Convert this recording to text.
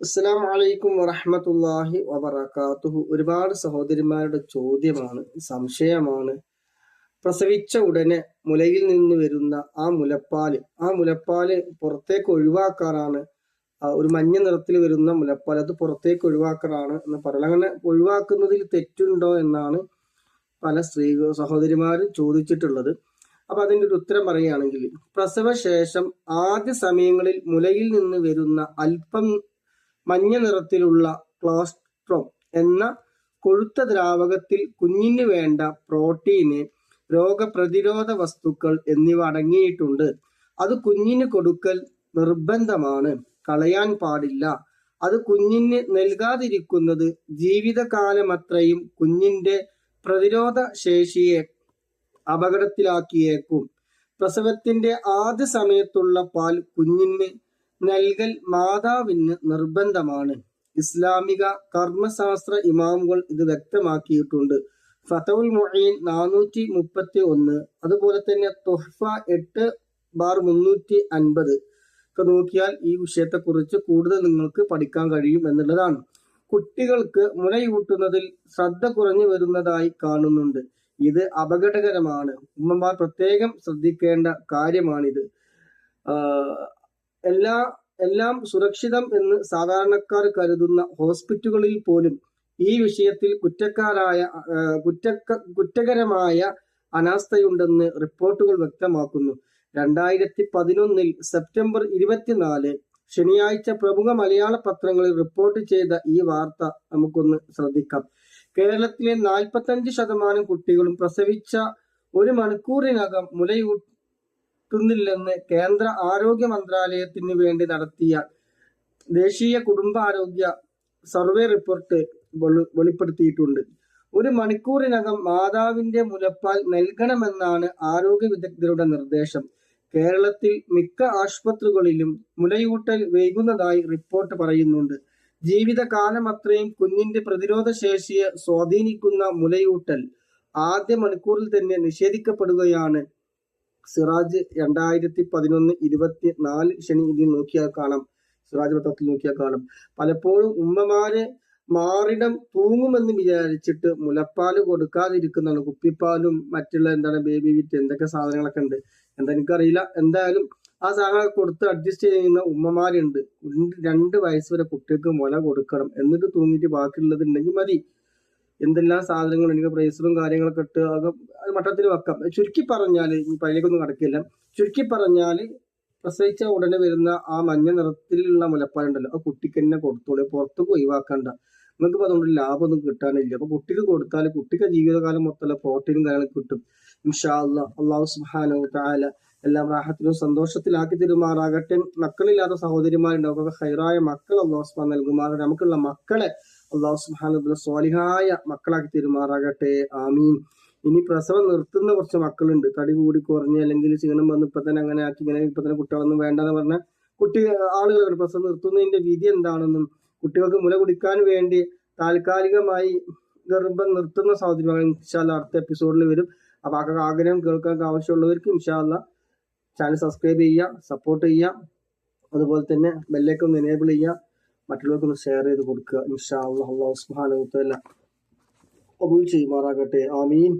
അസ്സലാമു അലൈക്കും വറഹ്മത്തുള്ളാഹി വബറകാതുഹു. ഒരുപാട് സഹോദരിമാരുടെ ചോദ്യമാണ്, സംശയമാണ്. പ്രസവിച്ച ഉടനെ മുലയിൽ നിന്ന് വരുന്ന ആ മുലപ്പാല് പുറത്തേക്ക് ഒഴിവാക്കാറാണ്. ഒരു മഞ്ഞ നിറത്തിൽ വരുന്ന മുലപ്പാൽ അത് പുറത്തേക്ക് ഒഴിവാക്കാറാണ് എന്ന് പറയുന്നത്. അങ്ങനെ ഒഴിവാക്കുന്നതിൽ തെറ്റുണ്ടോ എന്നാണ് പല സഹോദരിമാരും ചോദിച്ചിട്ടുള്ളത്. അപ്പൊ അതിന്റെ ഒരു ഉത്തരം പറയുകയാണെങ്കിൽ, പ്രസവശേഷം ആദ്യ സമയങ്ങളിൽ മുലയിൽ നിന്ന് വരുന്ന അല്പം മഞ്ഞ നിറത്തിലുള്ള ക്ലോസ്ട്രം എന്ന കൊഴുത്ത ദ്രാവകത്തിൽ കുഞ്ഞിന് വേണ്ട പ്രോട്ടീന്, രോഗപ്രതിരോധ വസ്തുക്കൾ എന്നിവ അടങ്ങിയിട്ടുണ്ട്. അത് കുഞ്ഞിന് കൊടുക്കൽ നിർബന്ധമാണ്, കളയാൻ പാടില്ല. അത് കുഞ്ഞിന് നൽകാതിരിക്കുന്നത് ജീവിതകാലമത്രയും കുഞ്ഞിന്റെ പ്രതിരോധ ശേഷിയെ അപകടത്തിലാക്കിയേക്കും. പ്രസവത്തിന്റെ ആദ്യ സമയത്തുള്ള പാൽ കുഞ്ഞിന് നൽകൽ മാതാവിന് നിർബന്ധമാണ്. ഇസ്ലാമിക കർമ്മശാസ്ത്ര ഇമാമുകൾ ഇത് വ്യക്തമാക്കിയിട്ടുണ്ട്. ഫതവുൽ മുഈൻ 431, അതുപോലെ തന്നെ തുഹ്ഫ 8/350 ഒക്കെ നോക്കിയാൽ ഈ വിഷയത്തെക്കുറിച്ച് കൂടുതൽ നിങ്ങൾക്ക് പഠിക്കാൻ കഴിയും എന്നുള്ളതാണ്. കുട്ടികൾക്ക് മുലയൂട്ടുന്നതിൽ ശ്രദ്ധ കുറഞ്ഞു വരുന്നതായി കാണുന്നുണ്ട്. ഇത് അപകടകരമാണ്. ഉമ്മമാർ പ്രത്യേകം ശ്രദ്ധിക്കേണ്ട കാര്യമാണിത്. എല്ലാം സുരക്ഷിതം എന്ന് സാധാരണക്കാർ കരുതുന്ന ഹോസ്പിറ്റലുകളിൽ പോലും ഈ വിഷയത്തിൽ കുറ്റകരമായ അനാസ്ഥയുണ്ടെന്ന് റിപ്പോർട്ടുകൾ വ്യക്തമാക്കുന്നു. 2011 സെപ്റ്റംബർ 24 ശനിയാഴ്ച പ്രമുഖ മലയാള പത്രങ്ങളിൽ റിപ്പോർട്ട് ചെയ്ത ഈ വാർത്ത നമുക്കൊന്ന് ശ്രദ്ധിക്കാം. കേരളത്തിലെ 45% കുട്ടികളും പ്രസവിച്ച 1 മണിക്കൂറിനകം മുലയൂട്ടുന്നില്ലെന്ന് കേന്ദ്ര ആരോഗ്യ മന്ത്രാലയത്തിന് വേണ്ടി നടത്തിയ ദേശീയ കുടുംബാരോഗ്യ സർവേ റിപ്പോർട്ട് വെളിപ്പെടുത്തിയിട്ടുണ്ട്. 1 മണിക്കൂറിനകം മാതാവിന്റെ മുലപ്പാൽ നൽകണമെന്നാണ് ആരോഗ്യ വിദഗ്ധരുടെ നിർദ്ദേശം. കേരളത്തിൽ മിക്ക ആശുപത്രികളിലും മുലയൂട്ടൽ വൈകുന്നതായി റിപ്പോർട്ട് പറയുന്നുണ്ട്. ജീവിതകാലമത്രയും കുഞ്ഞിന്റെ പ്രതിരോധ ശേഷിയെ സ്വാധീനിക്കുന്ന മുലയൂട്ടൽ ആദ്യ മണിക്കൂറിൽ തന്നെ നിഷേധിക്കപ്പെടുകയാണ്. സിറാജ് 2011-24 ശനി ഇതിൽ നോക്കിയാൽ കാണാം. സിറാജ് പത്രത്തിൽ നോക്കിയാൽ കാണാം. പലപ്പോഴും ഉമ്മമാര് മാറിടം തൂങ്ങുമെന്ന് വിചാരിച്ചിട്ട് മുലപ്പാല് കൊടുക്കാതിരിക്കുന്നതാണ്. കുപ്പിപ്പാലും മറ്റുള്ള ബേബി വിറ്റ് എന്തൊക്കെ സാധനങ്ങളൊക്കെ ഉണ്ട്, എനിക്കറിയില്ല. എന്തായാലും ആ സാധനങ്ങൾ കൊടുത്ത് അഡ്ജസ്റ്റ് ചെയ്യുന്ന ഉമ്മമാരുണ്ട്. 2 വയസ്സ് വരെ കുട്ടികൾക്ക് മുല കൊടുക്കണം, എന്നിട്ട് തൂങ്ങിയിട്ട് ബാക്കിയുള്ളത് ഉണ്ടെങ്കിൽ മതി. എന്തെല്ലാം സാധനങ്ങൾ എനിക്ക് പ്രൈസറും കാര്യങ്ങളൊക്കെ ഇട്ട് അത് മട്ടത്തിൽ വെക്കാം. ചുരുക്കി പറഞ്ഞാൽ, ഇനി അതിലേക്കൊന്നും കടക്കില്ല. ചുരുക്കി പറഞ്ഞാൽ, പ്രസവിച്ച ഉടനെ വരുന്ന ആ മഞ്ഞ നിറത്തിലുള്ള മുലപ്പാലുണ്ടല്ലോ, ആ കുട്ടിക്ക് തന്നെ കൊടുത്തോളൂ, പുറത്തേക്ക് ഒഴിവാക്കണ്ട. നിങ്ങൾക്ക് അതുകൊണ്ട് ലാഭമൊന്നും കിട്ടാനില്ല. അപ്പൊ കുട്ടിക്ക് കൊടുത്താൽ കുട്ടിക്ക് ജീവിതകാലം മൊത്തമുള്ള പ്രോട്ടീനും കാര്യങ്ങളൊക്കെ കിട്ടും. ഇൻഷാ അല്ലാഹ്. അല്ലാഹു സുബ്ഹാനഹു വ തആല എല്ലാം റാഹത്തിലും സന്തോഷത്തിലാക്കി തരുമാറാകട്ടെ. മക്കളില്ലാത്ത സഹോദരിമാരുണ്ട്, അവർക്കൊക്കെ ഹൈറായ മക്കൾ അല്ലാഹു സുബ്ഹാനഹു നൽകുമാറാകട്ടെ. നമുക്കുള്ള മക്കളെ അല്ലാഹു സുബ്ഹാനഹു വ തആല സ്വാലിഹായ മക്കളാക്കി തരുമാറാകട്ടെ. ആമീൻ. ഇനി പ്രസവം നിർത്തുന്ന കുറച്ച് മക്കളുണ്ട്, തടി കൂടി കുറഞ്ഞ് അല്ലെങ്കിൽ ക്ഷീണം വന്ന് ഇപ്പൊ തന്നെ അങ്ങനെ ആക്കി, ഇങ്ങനെ ഇപ്പൊ തന്നെ കുട്ടികളൊന്നും വേണ്ടെന്ന് പറഞ്ഞ ആളുകൾ പ്രസവം നിർത്തുന്നതിന്റെ വിധി എന്താണെന്നും, കുട്ടികൾക്ക് മുല കുടിക്കാൻ വേണ്ടി താൽക്കാലികമായി ഗർഭം നിർത്തുന്ന സഹോദരിമാർ ഇൻഷാ അല്ലാഹ് അടുത്ത എപ്പിസോഡിൽ വരും. അപ്പൊ ആഗ്രഹം കേൾക്കാൻ ആവശ്യമുള്ളവർക്ക് ഇൻഷാ അല്ലാഹ് ചാനൽ സബ്സ്ക്രൈബ് ചെയ്യുക, സപ്പോർട്ട് ചെയ്യുക, അതുപോലെ തന്നെ ബെല്ലൈക്കൺ ഒന്ന് എനേബിൾ ചെയ്യുക, മറ്റുള്ളവർക്കൊന്ന് ഷെയർ ചെയ്ത് കൊടുക്കുക. ഇൻഷാ അല്ലാഹ്. അല്ലാഹു സുബ്ഹാനഹു വ തആല ഖബൂൽ ചെയ്യുമാറാകട്ടെ. ആമീൻ.